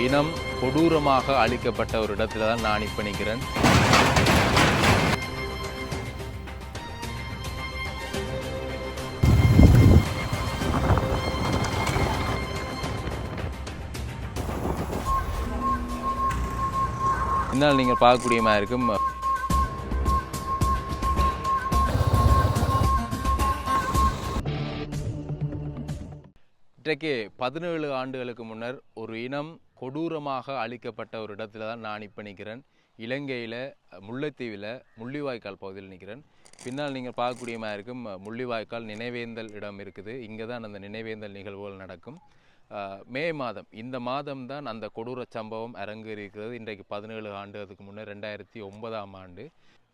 இனம் கொடூரமாக அழிக்கப்பட்ட ஒரு இடத்துல தான் நான் இப்போ நிற்கிறேன். இதனால் நீங்கள் பார்க்கக்கூடிய மாதிரி இருக்கும். இன்றைக்கு 17 ஆண்டுகளுக்கு முன்னர் ஒரு இனம் கொடூரமாக அழிக்கப்பட்ட ஒரு இடத்துல தான் நான் இப்போ நிற்கிறேன். இலங்கையில் முல்லைத்தீவில் முள்ளிவாய்க்கால் பகுதியில் நிற்கிறேன். பின்னால் நீங்கள் பார்க்கக்கூடிய மாதிரி இருக்கும் முள்ளிவாய்க்கால் நினைவேந்தல் இடம் இருக்குது. இங்கே தான் அந்த நினைவேந்தல் நிகழ்வுகள் நடக்கும். மே மாதம், இந்த மாதம் தான் அந்த கொடூர சம்பவம் அரங்கேறியிருக்கிறது. இன்றைக்கு 17 ஆண்டுகளுக்கு முன்னர் 2009ஆம் ஆண்டு.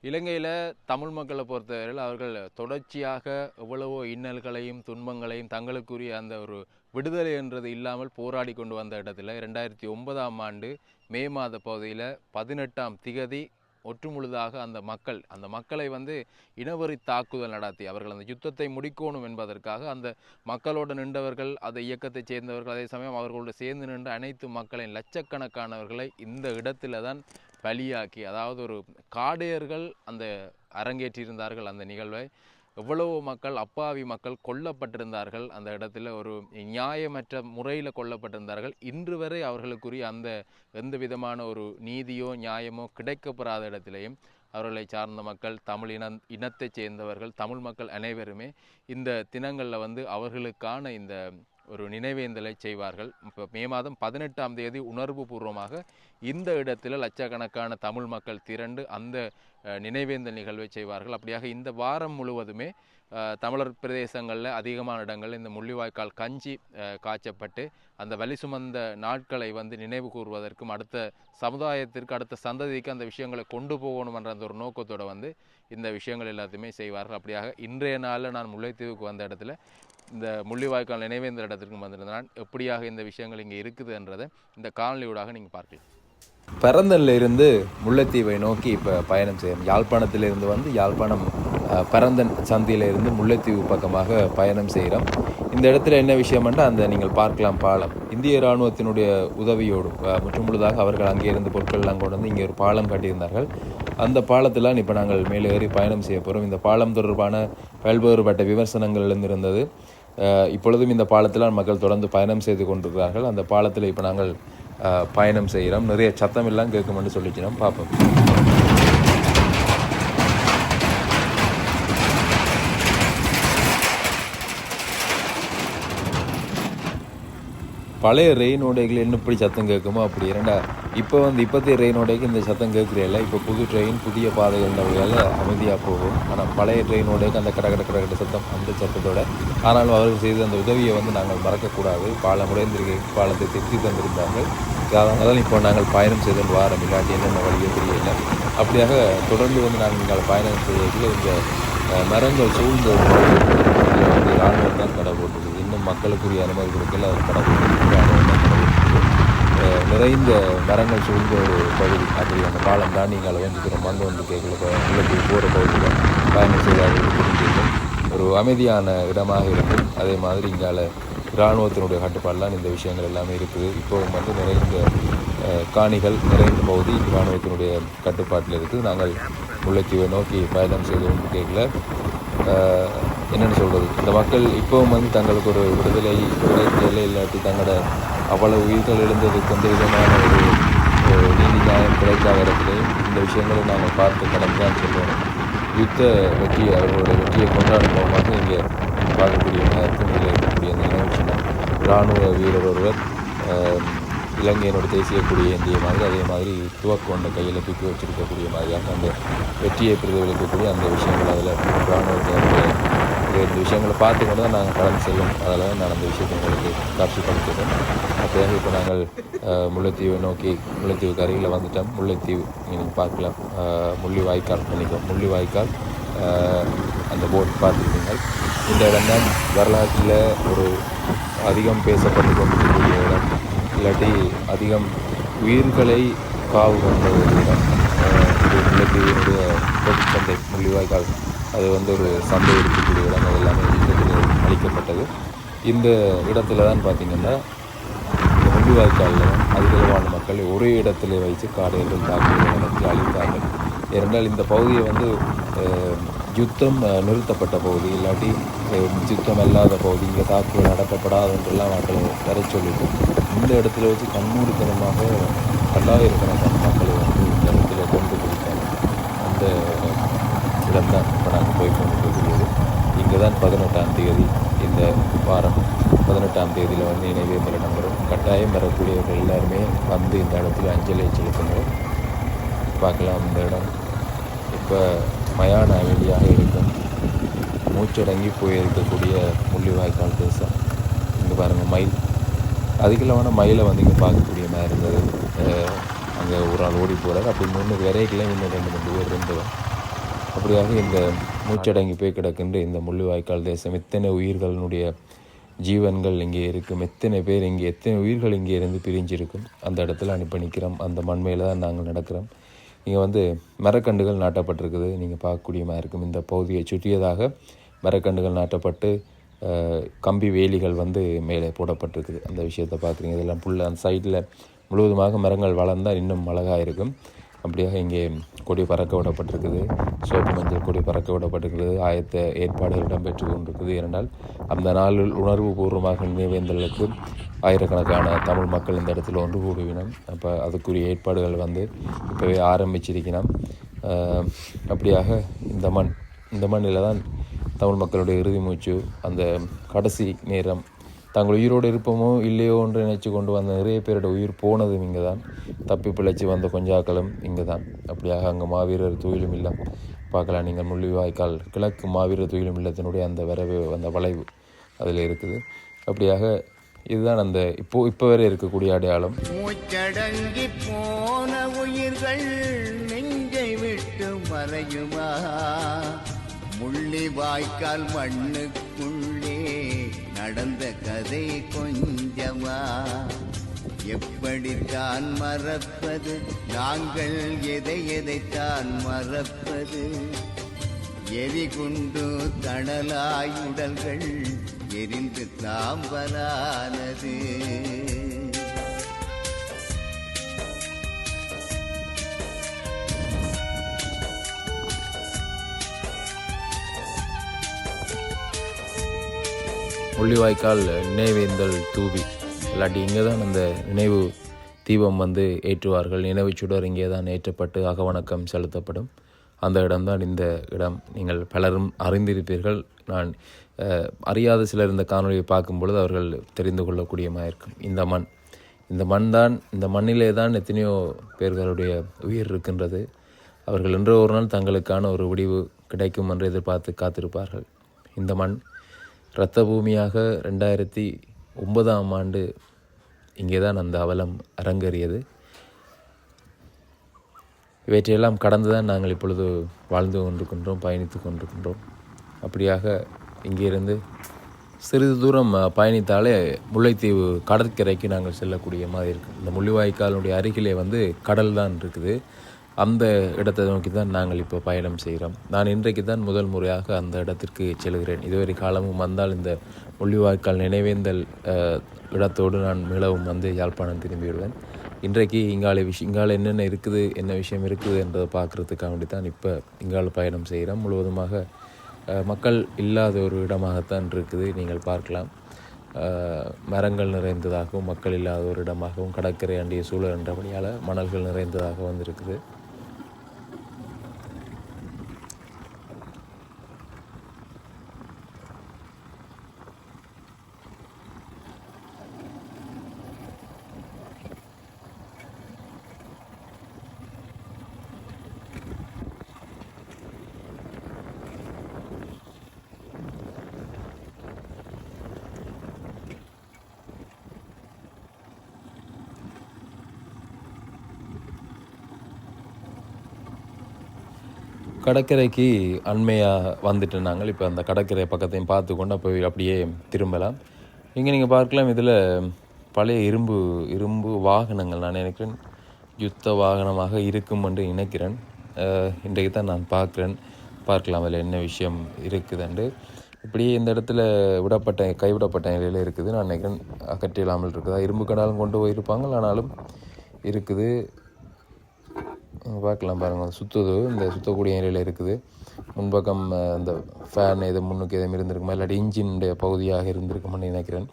இலங்கையில் தமிழ் மக்களை பொறுத்தவரையில் அவர்கள் தொடர்ச்சியாக எவ்வளவோ இன்னல்களையும் துன்பங்களையும் தங்களுக்குரிய அந்த ஒரு விடுதலை என்றது இல்லாமல் போராடி கொண்டு வந்த இடத்துல 2009ஆம் ஆண்டு மே மாத பகுதியில் 18ஆம் திகதி ஒற்றுமுழுதாக அந்த மக்களை இனவெறி தாக்குதல் நடத்தி அவர்கள் அந்த யுத்தத்தை முடிக்கணும் என்பதற்காக அந்த மக்களோடு நின்றவர்கள், அந்த இயக்கத்தை சேர்ந்தவர்கள், அதே சமயம் அவர்களோடு சேர்ந்து நின்ற அனைத்து மக்களின் லட்சக்கணக்கானவர்களை இந்த இடத்துல தான் பலியாக்கி, அதாவது ஒரு காடையர்கள் அந்த அரங்கேற்றியிருந்தார்கள். அந்த நிகழ்வை எவ்வளவோ மக்கள், அப்பாவி மக்கள் கொல்லப்பட்டிருந்தார்கள். அந்த இடத்துல ஒரு நியாயமற்ற முறையில் கொல்லப்பட்டிருந்தார்கள். இன்று வரை அவர்களுக்குரிய அந்த எந்த விதமான ஒரு நீதியோ நியாயமோ கிடைக்கப்பெறாத இடத்திலையும் அவர்களை சார்ந்த மக்கள், தமிழ் இனத்தை சேர்ந்தவர்கள், தமிழ் மக்கள் அனைவருமே இந்த தினங்களில் அவர்களுக்கான இந்த ஒரு நினைவேந்தலை செய்வார்கள். இப்போ மே மாதம் 18ஆம் தேதி உணர்வு பூர்வமாக இந்த இடத்துல லட்சக்கணக்கான தமிழ் மக்கள் திரண்டு அந்த நினைவேந்தல் நிகழ்வை செய்வார்கள். அப்படியாக இந்த வாரம் முழுவதுமே தமிழர் பிரதேசங்களில் அதிகமான இடங்கள் இந்த முள்ளிவாய்க்கால் கஞ்சி காய்ச்சப்பட்டு அந்த வலி சுமந்த நாட்களை நினைவு கூறுவதற்கும் அடுத்த சமுதாயத்திற்கு, அடுத்த சந்ததிக்கு அந்த விஷயங்களை கொண்டு போகணும் என்ற அந்த ஒரு நோக்கத்தோடு இந்த விஷயங்கள் எல்லாத்தையுமே செய்வார்கள். அப்படியாக இன்றைய நாளில் நான் முல்லைத்தீவுக்கு வந்த இடத்துல இந்த முள்ளிவாய்க்கால் நினைவேந்தல் இடத்திற்கு வந்திருந்தான். எப்படியாக இந்த விஷயங்கள் இங்கே இருக்குதுன்றதை இந்த காணொலியூடாக நீங்கள் பார்க்கலாம். பரந்தன்ல இருந்து முல்லைத்தீவை நோக்கி இப்போ பயணம் செய்யணும். யாழ்ப்பாணத்திலிருந்து யாழ்ப்பாணம் பரந்தன் சந்தியிலிருந்து முல்லைத்தீவு பக்கமாக பயணம் செய்கிறோம். இந்த இடத்துல என்ன விஷயம்னா, அந்த நீங்கள் பார்க்கலாம் பாலம், இந்திய இராணுவத்தினுடைய உதவியோடு முற்றுமுழுதாக அவர்கள் அங்கே இருந்து பொருட்கள்லாம் கொண்டு இங்கே ஒரு பாலம் கட்டியிருந்தார்கள். அந்த பாலத்தில் இப்போ நாங்கள் மேலே ஏறி பயணம் செய்ய போகிறோம். இந்த பாலம் தொடர்பான பல்வேறுபட்ட விமர்சனங்கள் இருந்தது. இப்பொழுதும் இந்த பாலத்தில் மக்கள் தொடர்ந்து பயணம் செய்து கொண்டிருக்கிறார்கள். அந்த பாலத்தில் இப்போ நாங்கள் பயணம் செய்கிறோம். நிறைய சத்தம் எல்லாம் கேட்குமென்று சொல்லிச்சினோம். பார்ப்போம். பழைய ரெயின் ஓடைகள் என்ன இப்படி சத்தம் கேட்குமோ அப்படி இரண்டா இப்போத்தைய ரெயின் ஓடைக்கு இந்த சத்தம் கேட்குறீல்ல. இப்போ புது ட்ரெயின் புதிய பாதைகள் வழியால் அமைதியாக போகும். ஆனால் பழைய ட்ரெயின் ஓடைக்கு அந்த கடகட சத்தம், அந்த சத்தத்தோட. ஆனாலும் அவர்கள் செய்த அந்த உதவியை நாங்கள் மறக்கக்கூடாது. பாலம் உடைந்திருக்க பாலத்தை திருத்தி தந்திருந்தார்கள். அதனால் இப்போ நாங்கள் பயணம் செய்து வாரம் இல்லாட்டி என்னென்ன வழியோ தெரியல. அப்படியாக தொடர்ந்து நாங்கள் பயணம் செய்யறதுல இந்த மரங்கள் சூழ்ந்த இராணுவம் தான் கடை போட்டுருக்குது. இன்னும் மக்களுக்குரிய அனுமதி கொடுக்கல, அது கடை போட்டு இராணுவம் தான் கடை போட்டுருக்குது. நிறைந்த மரங்கள் சூழ்ந்த ஒரு பகுதி. அப்படி அந்த பாலம் தான் நீங்கள் வந்துக்கிறோம். கேட்கல உள்ளது போகிற பகுதியில் பயணம் செய்தார்கள் தெரிஞ்சிருக்கும். ஒரு அமைதியான இடமாக இருக்கும். அதே மாதிரி இங்கால இராணுவத்தினுடைய கட்டுப்பாடெலாம் இந்த விஷயங்கள் எல்லாமே இருக்குது. இப்போவும் நிறைந்த காணிகள் நிறைந்த பகுதி இராணுவத்தினுடைய கட்டுப்பாட்டில் இருக்குது. நாங்கள் முல்லைத்தீவை நோக்கி பயணம் செய்து கொண்டு கேட்கல. என்னென்னு சொல்கிறது, இந்த மக்கள் இப்போவும் தங்களுக்கு ஒரு விடுதலை கிடைக்கல, இல்லாட்டி தங்களோட அவ்வளவு உயிர்கள் எழுந்ததுக்கு எந்த விதமான ஒரு நீதி நியாயம் கிடைக்காத இடத்துலையும் இந்த விஷயங்களை நாங்கள் பார்த்து கடந்து தான் சொல்லுவோம். யுத்த வெற்றியை, அவர்களுடைய வெற்றியை கொண்டாடும் மூலமாக இங்கே பார்க்கக்கூடிய துணியில் இருக்கக்கூடிய அந்த நினைவு சின்னம், இராணுவ வீரர் ஒருவர் இலங்கையினோட தேசிய கொடி ஏந்திய மாதிரி, அதே மாதிரி துவக்கொண்ட கையில் தூக்கி வச்சிருக்கக்கூடிய மாதிரியாக அந்த வெற்றியை பிரதிபலிக்கக்கூடிய அந்த விஷயங்கள் அதில் இராணுவத்தினுடைய இந்த விஷயங்களை பார்த்து கொண்டு தான் நாங்கள் கடந்து செல்லும். அதில் நான் அந்த விஷயத்தை உங்களுக்கு காட்சிப்படுத்துகிறேன். அப்படியாக இப்போ நாங்கள் முல்லைத்தீவை நோக்கி முல்லைத்தீவுக்கு அருகில் வந்துட்டோம். முல்லைத்தீவு நீங்கள் பார்க்கலாம். முள்ளிவாய்க்கால் அந்த போட் பார்த்துருக்கீங்க. இந்த இடம் தான் வரலாற்றில் ஒரு அதிகம் பேசப்பட்டு கொண்டிருக்கக்கூடிய இடம், இல்லாட்டி அதிகம் உயிர்களை காவு கொண்ட ஒரு இடம். இது முல்லைத்தீவினுடைய பொதுச்சந்தை முள்ளிவாய்க்கால், அது ஒரு சந்தை இருக்கக்கூடிய இடம். அது எல்லாமே யுத்தத்தில் அளிக்கப்பட்டது. இந்த இடத்துல தான் பார்த்திங்கன்னா முள்ளிவாய்க்காலில் தான் அதிகளவான மக்களை ஒரே இடத்துல வைத்து காடையர்கள் தாக்குதல் நடத்தி அழித்தார்கள். ஏனென்றால் இந்த பகுதியை வந்து யுத்தம் நிறுத்தப்பட்ட பகுதி, இல்லாட்டி யுத்தம் அல்லாத பகுதி, இங்கே தாக்குதல் நடத்தப்படாது என்றெல்லாம் மக்களை வர சொல்லிட்டு இந்த இடத்துல வச்சு கண்மூடித்தனமாக பல்லாயிரக்கணக்கான மக்களை வந்து இந்த இடத்துல கொண்டு போயிட்டாங்க. அந்த இடம்தான் இப்போ நாங்கள் போய் கொண்டிருக்கிறது. இங்கே தான் 18ஆம் தேதி இந்த வாரம் 18ஆம் தேதியில் வந்து நினைவேந்தல் நம்பரும் கட்டாயம் வரக்கூடியவர்கள் எல்லாருமே வந்து இந்த இடத்துல அஞ்சலி செலுத்தணும். பார்க்கலாம். இந்த இடம் இப்போ மயான அமைதியாக இருக்கும். மூச்சடங்கி போயிருக்கக்கூடிய முள்ளிவாய்க்கால் தேசம். இங்கே பாருங்கள், மயில் அதிகளவான மயிலை வந்து இங்கே பார்க்கக்கூடிய மாதிரி இருந்தது. அங்கே ஒரு ஆள் ஓடி போகிறார். அப்படி முன்னுக்கு விரைக்கெல்லாம் இன்னும் 2-3 பேர் இருந்தவர். அப்படியாக இந்த மூச்சடங்கி போய் கிடக்கின்ற இந்த முள்ளிவாய்க்கால் தேசம், எத்தனை உயிர்களினுடைய ஜீவன்கள் இங்கே இருக்கும், எத்தனை பேர் இங்கே, எத்தனை உயிர்கள் இங்கே இருந்து பிரிஞ்சிருக்கும். அந்த இடத்துல அனுப்பி நிற்கிறோம். அந்த மண்மையில் தான் நாங்கள் நடக்கிறோம். இங்கே வந்து மரக்கண்டுகள் நாட்டப்பட்டிருக்குது. நீங்கள் பார்க்கக்கூடிய மாதிரி இருக்கும். இந்த பகுதியை சுற்றியதாக மரக்கண்டுகள் நாட்டப்பட்டு கம்பி வேலிகள் வந்து மேலே போடப்பட்டிருக்குது. அந்த விஷயத்தை பார்க்குறீங்க. இதெல்லாம் புல் அந்த சைடில் முழுவதுமாக மரங்கள் வளர்ந்தால் இன்னும் அழகாக இருக்கும். அப்படியாக இங்கே கொடி பறக்க விடப்பட்டிருக்குது. சோப்பு மஞ்சள் கொடி பறக்க விடப்பட்டிருக்கிறது. ஆயத்த ஏற்பாடுகள் இடம்பெற்று கொண்டிருக்குது. ஏனென்றால் அந்த நாளில் உணர்வு பூர்வமாக நினைவேந்தலுக்கு ஆயிரக்கணக்கான தமிழ் மக்கள் இந்த இடத்துல ஒன்று கூடுவினம். அப்போ அதுக்குரிய ஏற்பாடுகள் வந்து இப்போவே ஆரம்பிச்சிருக்கணும். அப்படியாக இந்த மண்ணில் தான் தமிழ் மக்களுடைய இறுதி மூச்சு, அந்த கடைசி நேரம், தாங்கள் உயிரோடு இருப்போமோ இல்லையோ என்று நினச்சி கொண்டு வந்த நிறைய பேரோட உயிர் போனதும் இங்கே தான். தப்பி பிழைச்சி வந்த கொஞ்சாக்களும் இங்கே தான். அப்படியாக அங்கே மாவீரர் துயிலும் இல்லம் பார்க்கலாம். நீங்கள் முள்ளிவாய்க்கால் கிழக்கு மாவீரர் துயிலும் இல்லத்தினுடைய அந்த அந்த வளைவு அதில் இருக்குது. அப்படியாக இதுதான் அந்த இப்போ வரை இருக்கக்கூடிய அடையாளம். மூச்சடங்கி போன உயிர்கள் நெஞ்சை விட்டு மறையுமா? முள்ளிவாய்க்கால் மண்ணுக்குள்ளே நடந்த கதை கொஞ்சமா? எப்படித்தான் மறப்பது? நாங்கள் எதைத்தான் மறப்பது? எரிகுண்டு தணலாயுடல்கள் எரிந்து தாம்பலானது. முள்ளிவாய்க்கால் நினைவேந்தல் தூவி இல்லாட்டி இங்கே தான் அந்த நினைவு தீபம் வந்து ஏற்றுவார்கள். நினைவு சுடர் இங்கே தான் ஏற்றப்பட்டு அகவணக்கம் செலுத்தப்படும். அந்த இடம்தான் இந்த இடம். நீங்கள் பலரும் அறிந்திருப்பீர்கள். நான் அறியாத சிலர் இந்த காணொலியை பார்க்கும் பொழுது அவர்கள் தெரிந்து கொள்ளக்கூடியமாக இருக்கும். இந்த மண்ணிலே தான் எத்தனையோ பேர்களுடைய உயிர் இருக்கின்றது. அவர்கள் இன்று ஒரு நாள் தங்களுக்கான ஒரு விடிவு கிடைக்கும் என்று எதிர்பார்த்து காத்திருப்பார்கள். இந்த மண் இரத்த பூமியாக 2009ஆம் ஆண்டு இங்கே தான் அந்த அவலம் அரங்கேறியது. இவற்றையெல்லாம் கடந்து தான் நாங்கள் இப்பொழுது வாழ்ந்து கொண்டிருக்கின்றோம், பயணித்து கொண்டிருக்கின்றோம். அப்படியாக இங்கிருந்து சிறிது தூரம் பயணித்தாலே முல்லைத்தீவு கடற்கரைக்கு நாங்கள் செல்லக்கூடிய மாதிரி இருக்குது. இந்த முள்ளிவாய்க்காலுடைய அருகிலே வந்து கடல் தான் இருக்குது. அந்த இடத்தை நோக்கி தான் நாங்கள் இப்போ பயணம் செய்கிறோம். நான் இன்றைக்கு தான் முதல் முறையாக அந்த இடத்திற்கு செல்கிறேன். இதுவரை காலமும் வந்தால் இந்த முள்ளிவாய்க்கால் நினைவேந்தல் இடத்தோடு நான் மீளவும் வந்து யாழ்ப்பாணம் திரும்பி விடுவேன். இன்றைக்கு இங்கால என்னென்ன இருக்குது, என்ன விஷயம் இருக்குது என்றதை பார்க்குறதுக்காக வேண்டி தான் இப்போ இங்கால பயணம் செய்கிறோம். முழுவதுமாக மக்கள் இல்லாத ஒரு இடமாகத்தான் இருக்குது. நீங்கள் பார்க்கலாம், மரங்கள் நிறைந்ததாகவும் மக்கள் இல்லாத ஒரு இடமாகவும் கடற்கரை அண்டிய சூழல் என்றபடியால் மணல்கள் நிறைந்ததாக வந்திருக்குது. கடற்கரைக்கு அண்மையாக வந்துட்டு நாங்கள் இப்போ அந்த கடற்கரை பக்கத்தையும் பார்த்து கொண்டு போய் அப்படியே திரும்பலாம். இங்கே நீங்கள் பார்க்கலாம், இதில் பழைய இரும்பு வாகனங்கள், நான் நினைக்கிறேன் யுத்த வாகனமாக இருக்கும் என்று நினைக்கிறேன். இன்றைக்கு தான் நான் பார்க்கலாம் அதில் என்ன விஷயம் இருக்குதுண்டு. இப்படியே இந்த இடத்துல கைவிடப்பட்ட நிலையில் இருக்குது. நான் நினைக்கிறேன் அகற்றியலாமல் இருக்குதா, இரும்பு கடாலும் கொண்டு போயிருப்பாங்க, ஆனாலும் இருக்குது. பார்க்கலாம் பாருங்கள், சுற்றுது, இந்த சுற்றக்கூடிய நிலையில் இருக்குது. முன்பக்கம் இந்த ஃபேன் எது முன்னுக்கு எதுவும் இருந்திருக்குமா, இல்லாட்டி இன்ஜினுடைய பகுதியாக இருந்திருக்குமென்னு நினைக்கிறேன்.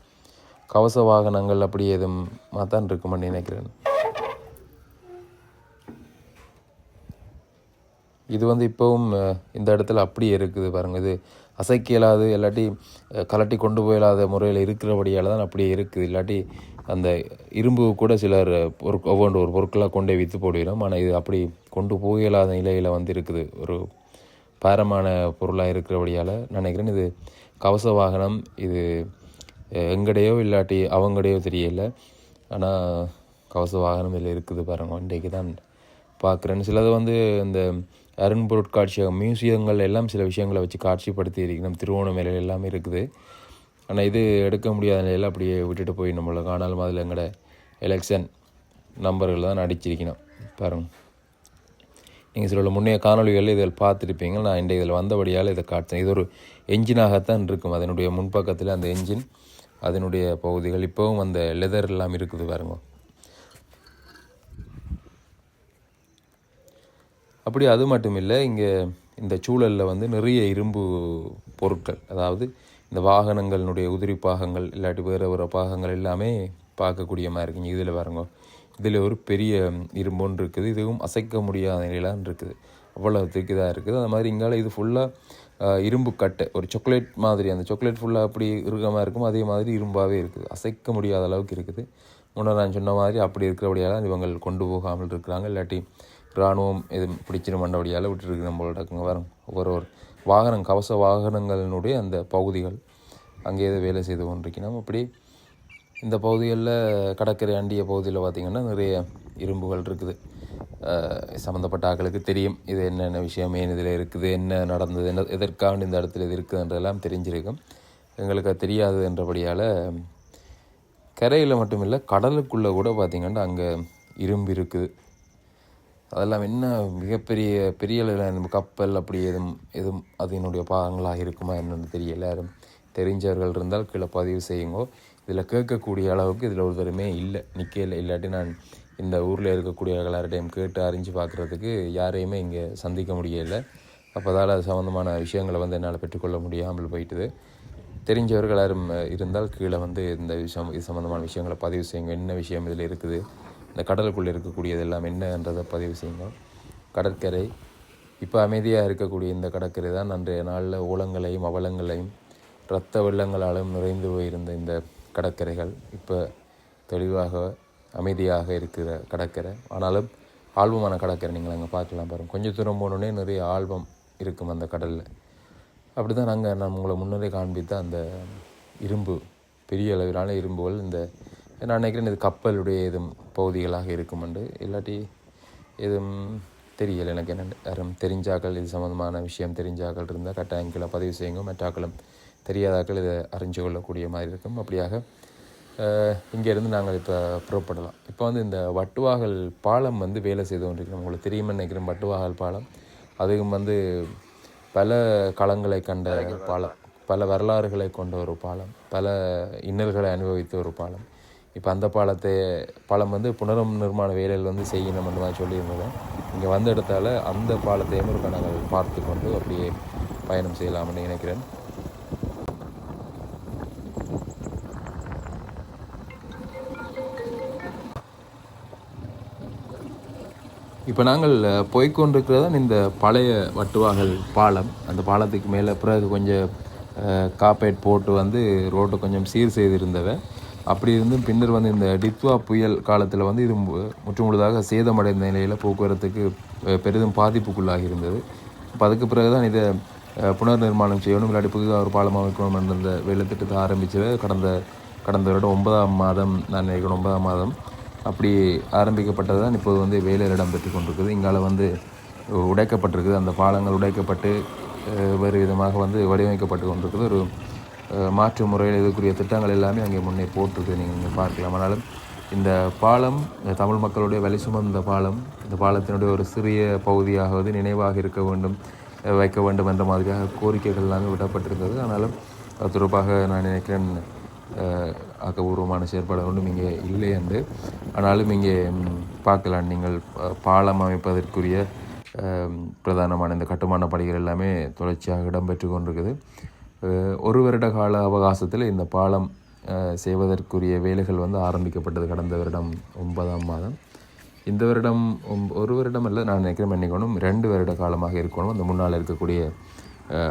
கவச வாகனங்கள் அப்படி எதுவும் மாத்தான் இருக்குமென்னு நினைக்கிறேன். இது இப்போவும் இந்த இடத்துல அப்படியே இருக்குது பாருங்கள். இது அசைக்க இயலாது, இல்லாட்டி கலட்டி கொண்டு போயிடாத முறையில் இருக்கிறபடியால் தான் அப்படியே இருக்குது. இல்லாட்டி அந்த இரும்பு கூட சிலர் ஒவ்வொன்று ஒரு பொருட்களாக கொண்டே விற்று போடுகிறோம். ஆனால் இது அப்படி கொண்டு போயிடாத நிலையில் இருக்குது. ஒரு பாரமான பொருளாக இருக்கிறபடியால் நினைக்கிறேன் இது கவச வாகனம். இது எங்கடையோ இல்லாட்டி அவங்கடையோ தெரியல, ஆனால் கவச வாகனம் இதில் இருக்குது பாருங்கள். இன்றைக்கு தான் பார்க்குறேன். சிலது இந்த அருண் பொருட்காட்சியகம் மியூசியங்கள் எல்லாம் சில விஷயங்களை வச்சு காட்சிப்படுத்தி இருக்கணும். திருவோணமலையில் எல்லாமே இருக்குது. ஆனால் இது எடுக்க முடியாத நிலையில் அப்படியே விட்டுட்டு போய் நம்மளை காணாலும் அதில் எங்களோட எலெக்ஷன் நம்பர்கள் தான் அடிச்சிருக்கணும் பாருங்கள். நீங்கள் சில முன்னைய காணொலிகளில் இதில் பார்த்துருப்பீங்க. நான் இன்றைய இதில் வந்தபடியால் இதை காட்டுறேன். இது ஒரு என்ஜினாகத்தான் இருக்கும். அதனுடைய முன்பக்கத்தில் அந்த என்ஜின், அதனுடைய பகுதிகள் இப்போவும் அந்த லெதர் எல்லாம் இருக்குது பாருங்க. அப்படி அது மட்டும் இல்லை, இங்கே இந்த சூழலில் நிறைய இரும்பு பொருட்கள், அதாவது இந்த வாகனங்களினுடைய உதிரி பாகங்கள் இல்லாட்டி வேறு பாகங்கள் எல்லாமே பார்க்கக்கூடிய மாதிரி இருக்குங்க. இதில் பாருங்க, இதில் ஒரு பெரிய இரும்பு ஒன்று இருக்குது. இதுவும் அசைக்க முடியாத நிலையிலான் இருக்குது. அவ்வளோத்துக்கு இதாக இருக்குது. அது மாதிரி இங்கால இது ஃபுல்லாக இரும்பு கட்டை, ஒரு சாக்லேட் மாதிரி. அந்த சாக்லேட் ஃபுல்லாக அப்படி இருக்கமாக இருக்கும், அதே மாதிரி இரும்பாகவே இருக்குது. அசைக்க முடியாத அளவுக்கு இருக்குது. முன்னர் நான் சொன்ன மாதிரி அப்படி இருக்கிறபடியால் இவங்க கொண்டு போகாமல் இருக்கிறாங்க. இல்லாட்டி இராணுவம் இது பிடிச்சிடும் மண்டபடியால் விட்டுருக்கு நம்மளோட வரும். ஒவ்வொரு வாகனம், கவச வாகனங்களினுடைய அந்த பகுதிகள் அங்கேயே வேலை செய்து கொண்டிருக்கணும். அப்படி இந்த பகுதிகளில் கடற்கரை அண்டிய பகுதியில் பார்த்திங்கன்னா நிறைய இரும்புகள் இருக்குது. சம்மந்தப்பட்ட ஆட்களுக்கு தெரியும் இது என்னென்ன விஷயம், ஏன் இதில் இருக்குது, என்ன நடந்தது, என்ன எதற்காக இந்த இடத்துல இது இருக்குதுன்றெல்லாம் தெரிஞ்சிருக்கும். எங்களுக்கு அது தெரியாது என்றபடியால் கரையில் மட்டும் இல்லை, கடலுக்குள்ளே கூட பார்த்திங்கன்னா அங்கே இரும்பு இருக்குது. அதெல்லாம் என்ன பெரிய அளவில் கப்பல் அப்படி எதுவும் அதனுடைய பாகங்களாக இருக்குமா என்னென்னு தெரியல. யாரும் தெரிஞ்சவர்கள் இருந்தால் கீழே பதிவு செய்யுங்கோ. இதில் கேட்கக்கூடிய அளவுக்கு இதில் ஒருத்தருமே இல்லை, நிற்கல. இல்லாட்டி நான் இந்த ஊரில் இருக்கக்கூடிய எல்லார்டையும் கேட்டு அறிஞ்சு பார்க்குறதுக்கு யாரையுமே இங்கே சந்திக்க முடியலை. அப்போதால் அது சம்மந்தமான விஷயங்களை என்னால் பெற்றுக்கொள்ள முடியாமல் போயிட்டுது. தெரிஞ்சவர்கள் யாரும் இருந்தால் கீழே இந்த விஷயம், இது சம்மந்தமான விஷயங்களை பதிவு செய்யுங்க. என்ன விஷயம் இதில் இருக்குது, இந்த கடலுக்குள்ளே இருக்கக்கூடியது எல்லாம் என்னன்றதை பதிவு செய்யுங்க. கடற்கரை இப்போ அமைதியாக இருக்கக்கூடிய இந்த கடற்கரை தான் அன்றைய நாளில் ஓலங்களையும் அவலங்களையும் இரத்த வெள்ளங்களாலும் நிறைந்து போயிருந்த இந்த கடற்கரைகள் இப்போ தெளிவாக அமைதியாக இருக்கிற கடற்கரை. ஆனாலும் ஆல்பமான கடற்கரை நீங்கள் அங்கே பார்க்கலாம் பாருங்கள். கொஞ்சம் தூரம் போனோடனே நிறைய ஆல்பம் இருக்கும் அந்த கடலில். அப்படி தான் நான் உங்களை முன்னரே காண்பித்த அந்த இரும்பு, பெரிய அளவிலான இரும்புகள், இந்த நான் நினைக்கிறேன் இது கப்பலுடைய எதுவும் பகுதிகளாக இருக்குமெண்டு. இல்லாட்டி எதுவும் தெரியலை எனக்கு. என்ன யாரும் தெரிஞ்சாக்கள், இது சம்மந்தமான விஷயம் தெரிஞ்சாக்கள் இருந்தால் கட்டாயம் கீழே பதிவு செய்யுங்க. மற்றாக்களும் தெரியாதாக்கள் இதை அறிஞ்சு கொள்ளக்கூடிய மாதிரி இருக்கும். அப்படியாக இங்கேருந்து நாங்கள் இப்போ புறப்படலாம். இப்போ இந்த வட்டுவாகல் பாலம் வேலை செய்து கொண்டிருக்கிறோம். உங்களுக்கு தெரியுமென்னு நினைக்கிறேன். வட்டுவாகல் பாலம் அதுவும் பல களங்களை கண்ட பாலம், பல வரலாறுகளை கொண்ட ஒரு பாலம், பல இன்னல்களை அனுபவித்த ஒரு பாலம். இப்போ அந்த பாலம் புனரும் நிர்மாண வேலையில் செய்யணும் அந்த மாதிரி சொல்லியிருந்தோம். இங்கே வந்த இடத்தால் அந்த பாலத்தையும் ஒரு நாங்கள் பார்த்து கொண்டு அப்படியே பயணம் செய்யலாம்னு நினைக்கிறேன். இப்போ நாங்கள் போய்கொண்டிருக்கிறதான் இந்த பழைய வட்டுவாகல் பாலம். அந்த பாலத்துக்கு மேலே பிறகு கொஞ்சம் காப்பேட் போட்டு ரோட்டை கொஞ்சம் சீர் செய்திருந்தவை. அப்படி இருந்தும் பின்னர் இந்த டித்வா புயல் காலத்தில் இது முற்றுமுழுதாக சேதமடைந்த நிலையில் போக்குவரத்துக்கு பெரிதும் பாதிப்புக்குள்ளாகி இருந்தது. இப்போ அதுக்கு பிறகு தான் இதை புனர் நிர்மாணம் செய்யணும், இல்லாட்டி புதிதாக ஒரு பாலம் அமைக்கணும் என்ற அந்த வேலை திட்டத்தை ஆரம்பித்தது கடந்த வருடம் 9ஆம் மாதம் நான் நினைக்கிறேன். 9ஆம் மாதம் அப்படி ஆரம்பிக்கப்பட்டது தான் இப்போது வேலையில் இடம்பெற்று கொண்டிருக்குது. இங்கால உடைக்கப்பட்டிருக்குது. அந்த பாலங்கள் உடைக்கப்பட்டு வேறு விதமாக வடிவமைக்கப்பட்டு கொண்டிருக்குது. ஒரு மாற்று முறையில் இதுக்குரிய திட்டங்கள் எல்லாமே அங்கே முன்னே போட்டிருக்கு, நீங்கள் பார்க்கலாம். ஆனாலும் இந்த பாலம் தமிழ் மக்களுடைய வலி சுமந்த பாலம். இந்த பாலத்தினுடைய ஒரு சிறிய பகுதியாவது நினைவாக இருக்க வேண்டும் வைக்க வேண்டும் என்ற மாதிரியாக கோரிக்கைகள் எல்லாமே விடப்பட்டிருந்தது. ஆனாலும் அது தொடர்பாக நான் நினைக்கிறேன் ஆக்கபூர்வமான செயற்பாடு ஒன்றும் இங்கே இல்லை என்று. ஆனாலும் இங்கே பார்க்கலாம் நீங்கள் பாலம் அமைப்பதற்குரிய பிரதானமான இந்த கட்டுமான பணிகள் எல்லாமே தொடர்ச்சியாக இடம்பெற்று கொண்டிருக்குது. ஒரு வருட கால அவகாசத்தில் இந்த பாலம் செய்வதற்குரிய வேலைகள் வந்து ஆரம்பிக்கப்பட்டது கடந்த வருடம் 9ஆம் மாதம். இந்த வருடம் ஒரு வருடம் அல்ல, நான் நினைக்கிறேன் மன்னிக்கணும் 2 வருட காலமாக இருக்கணும். அந்த முன்னால் இருக்கக்கூடிய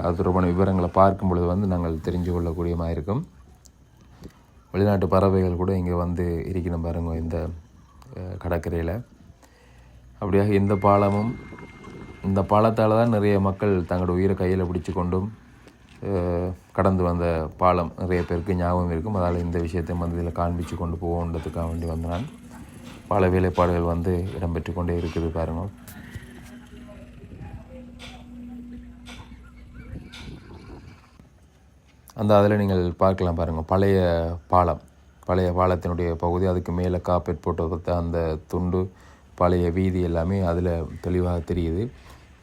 அது தொடர்பான விவரங்களை பார்க்கும் பொழுது வந்து நாங்கள் தெரிஞ்சு கொள்ளக்கூடியமாக இருக்கும். வெளிநாட்டு பறவைகள் கூட இங்கே வந்து இருக்கணும் பாருங்க இந்த கடற்கரையில். அப்படியாக இந்த பாலமும் இந்த பாலத்தால் தான் நிறைய மக்கள் தங்களோட உயிரை கையில் பிடிச்சு கொண்டும் கடந்து வந்த பாலம் நிறைய பேருக்கு ஞாபகம் இருக்கும். அதால் இந்த விஷயத்தை வந்து இதில் காண்பிச்சு கொண்டு போகன்றதுக்காக வேண்டி வந்து நான் பல வேலைப்பாடுகள் வந்து இடம்பெற்று கொண்டே இருக்குது பாருங்க. அந்த அதில் நீங்கள் பார்க்கலாம் பாருங்கள் பழைய பாலத்தினுடைய பகுதி, அதுக்கு மேலே காப்பெட் போட்டு பார்த்த அந்த துண்டு பழைய வீதி எல்லாமே அதில் தெளிவாக தெரியுது.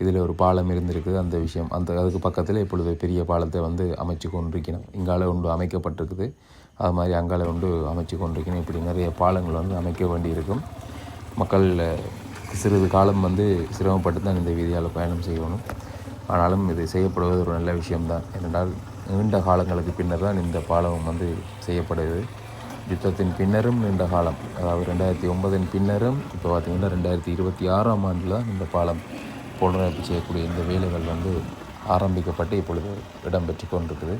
இதில் ஒரு பாலம் இருந்திருக்குது அந்த விஷயம். அதுக்கு பக்கத்தில் இப்பொழுது பெரிய பாலத்தை வந்து அமைச்சு கொண்டிருக்கணும். இங்கால ஒன்று அமைக்கப்பட்டிருக்குது, அது மாதிரி அங்கால ஒன்று அமைச்சு கொண்டிருக்கணும். இப்படி நிறைய பாலங்கள் வந்து அமைக்க வேண்டியிருக்கும். மக்கள் சிறிது காலம் வந்து சிரமப்பட்டு தான் இந்த வீதியால் பயணம் செய்யணும். ஆனாலும் இது செய்யப்படுவது ஒரு நல்ல விஷயம்தான். ஏனென்றால் நீண்ட காலங்களுக்கு பின்னர் தான் இந்த பாலம் வந்து செய்யப்படுது. யுத்தத்தின் பின்னரும் நீண்ட காலம், அதாவது 2009 பின்னரும் இப்போ பார்த்திங்கன்னா 2026ஆம் ஆண்டில் தான் இந்த பாலம் புனரமைப்பு செய்யக்கூடிய இந்த வேலைகள் வந்து ஆரம்பிக்கப்பட்டு இப்பொழுது இடம்பெற்று கொண்டிருக்குது.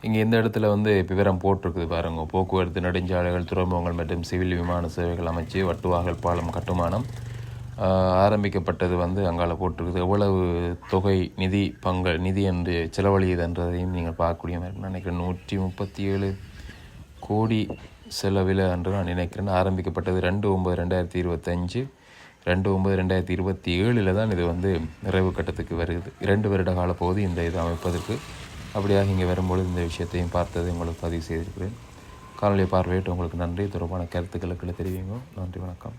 இங்கே இந்த இடத்துல வந்து விவரம் போட்டிருக்குது பாருங்க. போக்குவரத்து, நெடுஞ்சாலைகள், துறைமுகங்கள் மற்றும் சிவில் விமான சேவைகள் அமைச்சு வட்டுவாகல் பாலம் கட்டுமானம் ஆரம்பிக்கப்பட்டது வந்து அங்கால போட்டிருக்குது. எவ்வளவு தொகை நிதி என்று செலவழியதுன்றதையும் நீங்கள் பார்க்கக்கூடிய மாதிரி நினைக்கிறேன். 137 கோடி செலவில் என்று நான் நினைக்கிறேன். ஆரம்பிக்கப்பட்டது 2/9/2025, 2/9/2027 தான் இது வந்து நிறைவு கட்டத்துக்கு வருது. 2 வருட கால பகுதி இந்த இது அமைப்பதற்கு. அப்படியாக இங்கே வரும்பொழுது இந்த விஷயத்தையும் பார்த்ததை உங்களுக்கு பதிவு செய்திருக்கிறேன். காணொலியை பார்வையிட்டு உங்களுக்கு நன்றி. தொடர்பான கருத்துக்களுக்கு தெரிவிங்க. நன்றி, வணக்கம்.